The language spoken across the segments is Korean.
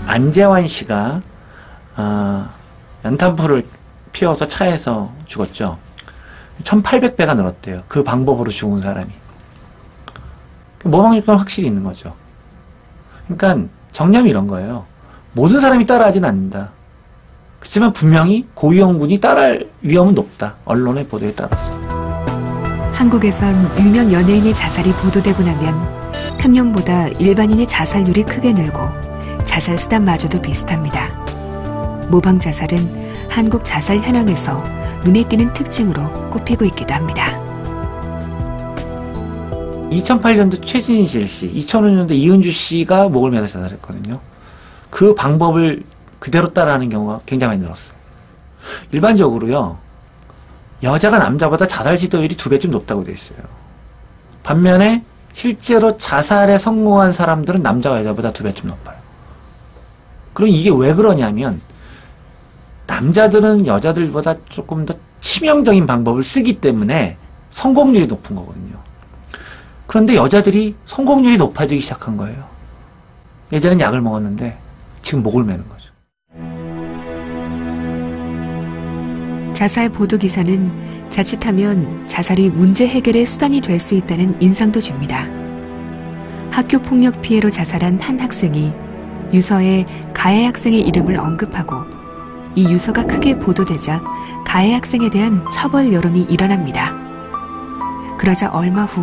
안재환 씨가 연탄불을 피워서 차에서 죽었죠. 1800배가 늘었대요. 그 방법으로 죽은 사람이. 모방효과는 확실히 있는 거죠. 그러니까 정념이 이런 거예요. 모든 사람이 따라하진 않는다. 그렇지만 분명히 고위험군이 따라할 위험은 높다. 언론의 보도에 따라서. 한국에선 유명 연예인의 자살이 보도되고 나면 평년보다 일반인의 자살률이 크게 늘고 자살 수단마저도 비슷합니다. 모방 자살은 한국 자살 현황에서 눈에 띄는 특징으로 꼽히고 있기도 합니다. 2008년도 최진실 씨, 2005년도 이은주 씨가 목을 매서 자살했거든요. 그 방법을 그대로 따라하는 경우가 굉장히 많이 늘었어요. 일반적으로요, 여자가 남자보다 자살 시도율이 2배쯤 높다고 되어 있어요. 반면에 실제로 자살에 성공한 사람들은 남자와 여자보다 2배쯤 높아요. 그럼 이게 왜 그러냐면 남자들은 여자들보다 조금 더 치명적인 방법을 쓰기 때문에 성공률이 높은 거거든요. 그런데 여자들이 성공률이 높아지기 시작한 거예요. 예전엔 약을 먹었는데 지금 목을 매는 거죠. 자살 보도 기사는 자칫하면 자살이 문제 해결의 수단이 될 수 있다는 인상도 줍니다. 학교 폭력 피해로 자살한 한 학생이 유서에 가해 학생의 이름을 언급하고 이 유서가 크게 보도되자 가해 학생에 대한 처벌 여론이 일어납니다. 그러자 얼마 후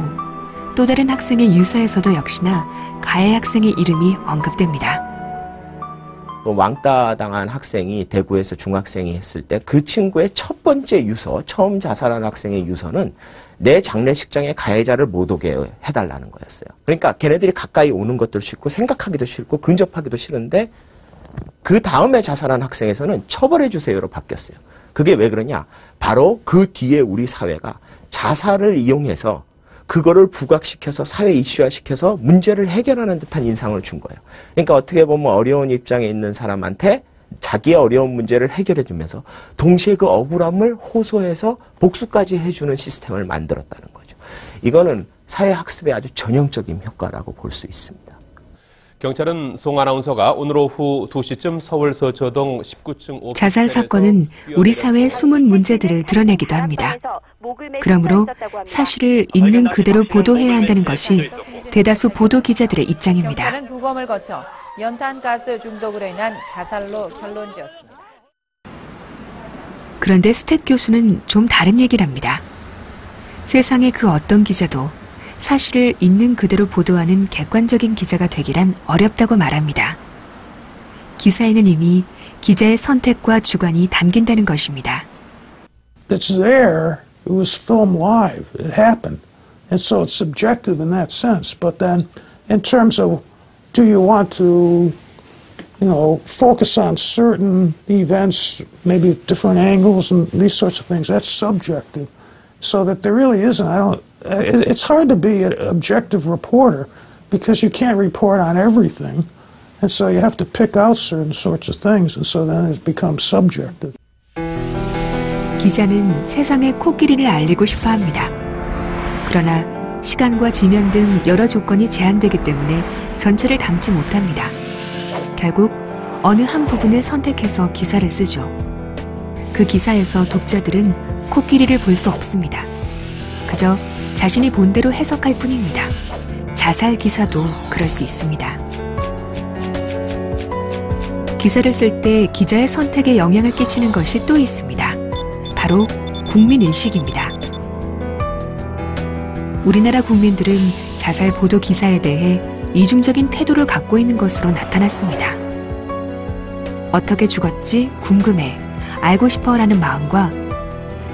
또 다른 학생의 유서에서도 역시나 가해 학생의 이름이 언급됩니다. 왕따 당한 학생이 대구에서 중학생이 했을 때 그 친구의 첫 번째 유서, 처음 자살한 학생의 유서는 내 장례식장에 가해자를 못 오게 해달라는 거였어요. 그러니까 걔네들이 가까이 오는 것도 싫고 생각하기도 싫고 근접하기도 싫은데 그 다음에 자살한 학생에서는 처벌해 주세요로 바뀌었어요. 그게 왜 그러냐? 바로 그 뒤에 우리 사회가 자살을 이용해서 그거를 부각시켜서 사회 이슈화시켜서 문제를 해결하는 듯한 인상을 준 거예요. 그러니까 어떻게 보면 어려운 입장에 있는 사람한테 자기의 어려운 문제를 해결해 주면서 동시에 그 억울함을 호소해서 복수까지 해주는 시스템을 만들었다는 거죠. 이거는 사회학습의 아주 전형적인 효과라고 볼 수 있습니다. 경찰은 송 아나운서가 오늘 오후 2시쯤 서울 서초동 19층 자살 사건은 우리 사회의 숨은 문제들을 드러내기도 합니다. 그러므로 사실을 있는 그대로 보도해야 한다는 것이 대다수 보도 기자들의 입장입니다. 경찰은 부검을 거쳐 연탄가스 중독으로 인한 자살로 결론지었습니다. 그런데 스택 교수는 좀 다른 얘기를 합니다. 세상의 그 어떤 기자도 사실을 있는 그대로 보도하는 객관적인 기자가 되기란 어렵다고 말합니다. 기사에는 이미 기자의 선택과 주관이 담긴다는 것입니다. It's there. It was filmed live. It happened. And so it's subjective in that sense. But then in terms of do you want to, focus on certain events, maybe different angles and these sorts of things, that's subjective. So that there really isn't, it's hard to be an objective reporter because you can't report on everything. And so you have to pick out certain sorts of things. And so then it becomes subjective. 기자는 세상의 코끼리를 알리고 싶어 합니다. 그러나 시간과 지면 등 여러 조건이 제한되기 때문에 전체를 담지 못합니다. 결국 어느 한 부분을 선택해서 기사를 쓰죠. 그 기사에서 독자들은 코끼리를 볼 수 없습니다. 그저 자신이 본 대로 해석할 뿐입니다. 자살 기사도 그럴 수 있습니다. 기사를 쓸 때 기자의 선택에 영향을 끼치는 것이 또 있습니다. 바로 국민의식입니다. 우리나라 국민들은 자살 보도 기사에 대해 이중적인 태도를 갖고 있는 것으로 나타났습니다. 어떻게 죽었지? 궁금해. 알고 싶어 라는 마음과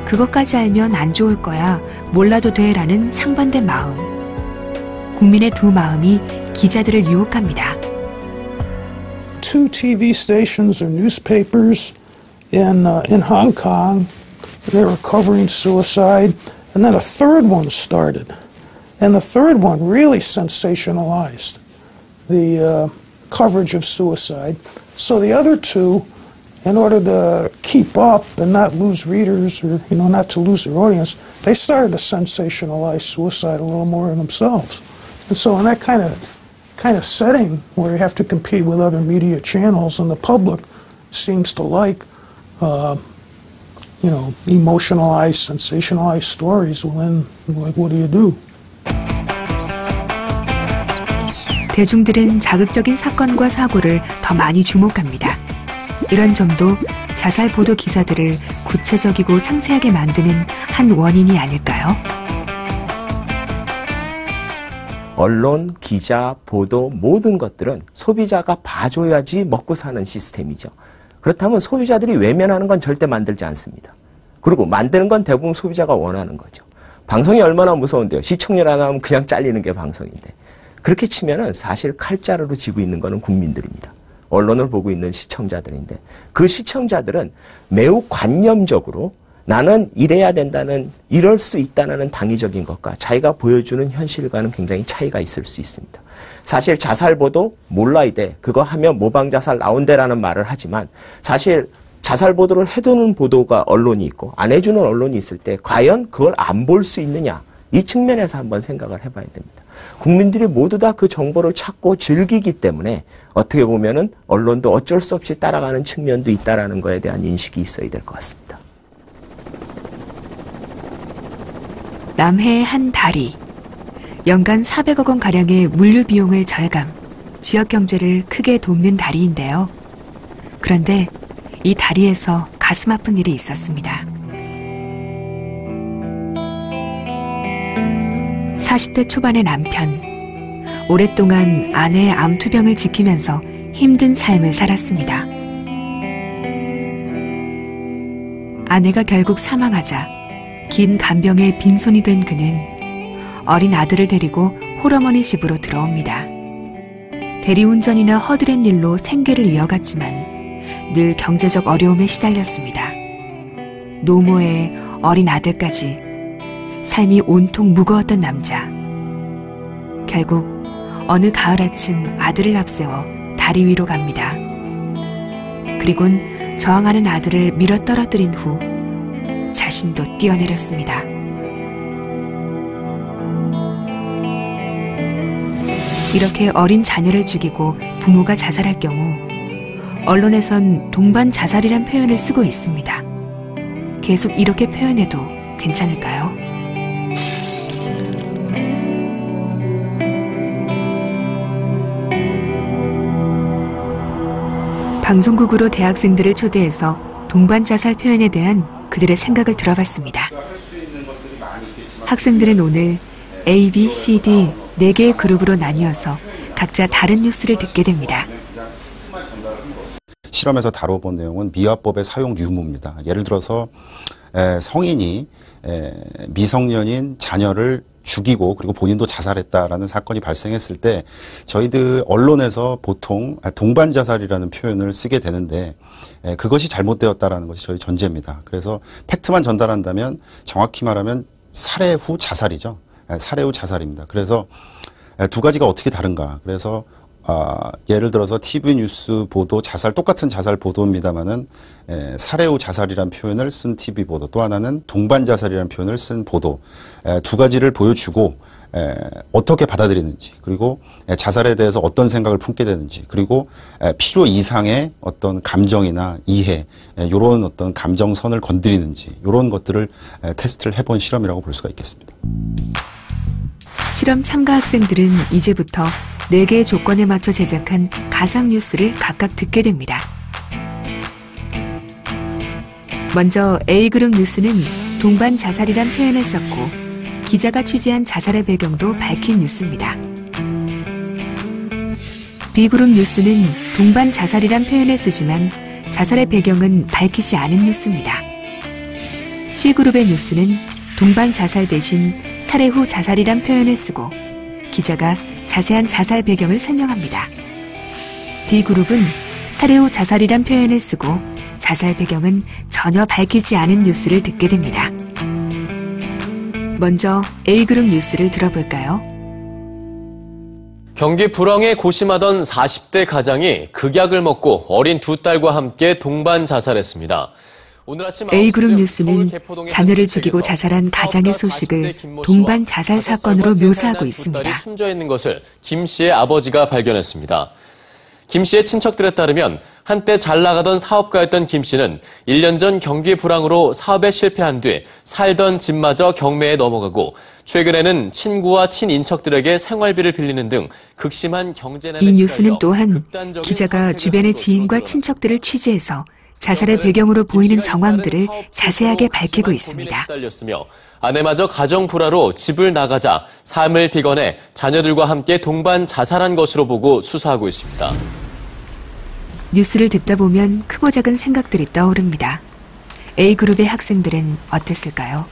그것까지 알면 안 좋을 거야. 몰라도 돼 라는 상반된 마음. 국민의 두 마음이 기자들을 유혹합니다. Two TV stations or newspapers in Hong Kong, they were covering suicide, and then a third one started. And the third one really sensationalized the coverage of suicide. So the other two, in order to keep up and not lose readers or, not to lose their audience, they started to sensationalize suicide a little more themselves. And so in that kind of kind of setting where you have to compete with other media channels, and the public seems to like, emotionalized, sensationalized stories. Well, then, like, what do you do? 대중들은 자극적인 사건과 사고를 더 많이 주목합니다. 이런 점도 자살 보도 기사들을 구체적이고 상세하게 만드는 한 원인이 아닐까요? 언론, 기자, 보도 모든 것들은 소비자가 봐줘야지 먹고 사는 시스템이죠. 그렇다면 소비자들이 외면하는 건 절대 만들지 않습니다. 그리고 만드는 건 대부분 소비자가 원하는 거죠. 방송이 얼마나 무서운데요. 시청률 안 나오면 그냥 잘리는 게 방송인데. 그렇게 치면은 사실 칼자루로 지고 있는 거는 국민들입니다. 언론을 보고 있는 시청자들인데, 그 시청자들은 매우 관념적으로 나는 이래야 된다는, 이럴 수 있다는 당위적인 것과 자기가 보여주는 현실과는 굉장히 차이가 있을 수 있습니다. 사실 자살보도 몰라야 돼, 그거 하면 모방자살 나온대라는 말을 하지만, 사실 자살보도를 해두는 보도가 언론이 있고 안 해주는 언론이 있을 때 과연 그걸 안 볼 수 있느냐, 이 측면에서 한번 생각을 해봐야 됩니다. 국민들이 모두 다 그 정보를 찾고 즐기기 때문에 어떻게 보면은 언론도 어쩔 수 없이 따라가는 측면도 있다라는 거에 대한 인식이 있어야 될 것 같습니다. 남해의 한 다리. 연간 400억 원 가량의 물류 비용을 절감, 지역 경제를 크게 돕는 다리인데요. 그런데 이 다리에서 가슴 아픈 일이 있었습니다. 40대 초반의 남편. 오랫동안 아내의 암투병을 지키면서 힘든 삶을 살았습니다. 아내가 결국 사망하자 긴 간병에 빈손이 된 그는 어린 아들을 데리고 홀어머니 집으로 들어옵니다. 대리운전이나 허드렛 일로 생계를 이어갔지만 늘 경제적 어려움에 시달렸습니다. 노모에 어린 아들까지 삶이 온통 무거웠던 남자. 결국 어느 가을 아침 아들을 앞세워 다리 위로 갑니다. 그리곤 저항하는 아들을 밀어 떨어뜨린 후 자신도 뛰어내렸습니다. 이렇게 어린 자녀를 죽이고 부모가 자살할 경우 언론에선 동반 자살이란 표현을 쓰고 있습니다. 계속 이렇게 표현해도 괜찮을까요? 방송국으로 대학생들을 초대해서 동반 자살 표현에 대한 그들의 생각을 들어봤습니다. 학생들은 오늘 A, B, C, D 4개의 그룹으로 나뉘어서 각자 다른 뉴스를 듣게 됩니다. 실험에서 다뤄본 내용은 미화법의 사용 유무입니다. 예를 들어서 성인이 미성년인 자녀를 죽이고 그리고 본인도 자살했다라는 사건이 발생했을 때 저희들 언론에서 보통 동반 자살이라는 표현을 쓰게 되는데 그것이 잘못되었다라는 것이 저희 전제입니다. 그래서 팩트만 전달한다면 정확히 말하면 살해 후 자살이죠. 살해 후 자살입니다. 그래서 두 가지가 어떻게 다른가. 그래서 예를 들어서 TV 뉴스 보도 자살, 똑같은 자살 보도입니다만은 살해 후 자살이라는 표현을 쓴 TV 보도, 또 하나는 동반 자살이라는 표현을 쓴 보도, 두 가지를 보여주고 어떻게 받아들이는지, 그리고 자살에 대해서 어떤 생각을 품게 되는지, 그리고 필요 이상의 어떤 감정이나 이해, 이런 어떤 감정선을 건드리는지, 이런 것들을 테스트를 해본 실험이라고 볼 수가 있겠습니다. 실험 참가 학생들은 이제부터 4개의 조건에 맞춰 제작한 가상뉴스를 각각 듣게 됩니다. 먼저 A그룹 뉴스는 동반 자살이란 표현을 썼고 기자가 취재한 자살의 배경도 밝힌 뉴스입니다. B그룹 뉴스는 동반 자살이란 표현을 쓰지만 자살의 배경은 밝히지 않은 뉴스입니다. C그룹의 뉴스는 동반 자살 대신 살해 후 자살이란 표현을 쓰고 기자가 자세한 자살 배경을 설명합니다. D그룹은 살해 후 자살이란 표현을 쓰고 자살 배경은 전혀 밝히지 않은 뉴스를 듣게 됩니다. 먼저 A그룹 뉴스를 들어볼까요? 경기 불황에 고심하던 40대 가장이 극약을 먹고 어린 2딸과 함께 동반 자살했습니다. 오늘 아침 A그룹 9시쯤 뉴스는 서울 개포동의 자녀를 한 죽이고 주택에서 자살한 가장의 사업가 소식을 40대 김모 씨와 동반 자살 사건으로 5살과 묘사하고 3살 난 있습니다. 두 딸이 숨져 있는 것을 김 씨의 아버지가 발견했습니다. 김 씨의 친척들에 따르면 한때 잘 나가던 사업가였던 김 씨는 1년 전 경기 불황으로 사업에 실패한 뒤 살던 집마저 경매에 넘어가고 최근에는 친구와 친인척들에게 생활비를 빌리는 등 극심한 경제난에 이 뉴스는 시달려 또한 극단적인 기자가 선택을 주변의 한 것으로 지인과 드러났습니다. 친척들을 취재해서 자살의 배경으로 보이는 정황들을 자세하게 밝히고 있습니다. 시달렸으며 아내마저 가정 불화로 집을 나가자 삶을 비관해 자녀들과 함께 동반 자살한 것으로 보고 수사하고 있습니다. 뉴스를 듣다 보면 크고 작은 생각들이 떠오릅니다. A그룹의 학생들은 어땠을까요?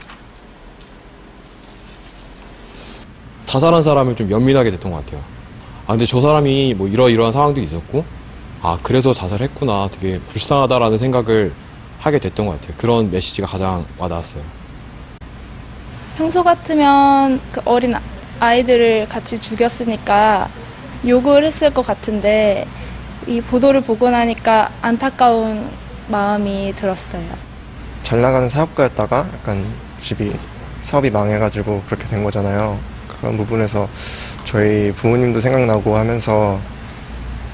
자살한 사람을 좀 연민하게 됐던 것 같아요. 아, 근데 저 사람이 뭐 이러이러한 상황도 있었고, 아, 그래서 자살했구나. 되게 불쌍하다라는 생각을 하게 됐던 것 같아요. 그런 메시지가 가장 와닿았어요. 평소 같으면 그 어린 아이들을 같이 죽였으니까 욕을 했을 것 같은데 이 보도를 보고 나니까 안타까운 마음이 들었어요. 잘 나가는 사업가였다가 약간 사업이 망해가지고 그렇게 된 거잖아요. 그런 부분에서 저희 부모님도 생각나고 하면서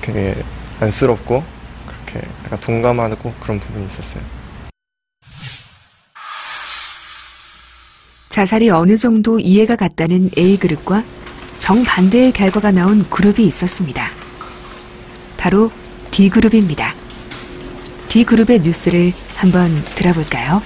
되게 안쓰럽고 그렇게 약간 동감하고 그런 부분이 있었어요. 자살이 어느 정도 이해가 갔다는 A그룹과 정반대의 결과가 나온 그룹이 있었습니다. 바로 D그룹입니다. D그룹의 뉴스를 한번 들어볼까요?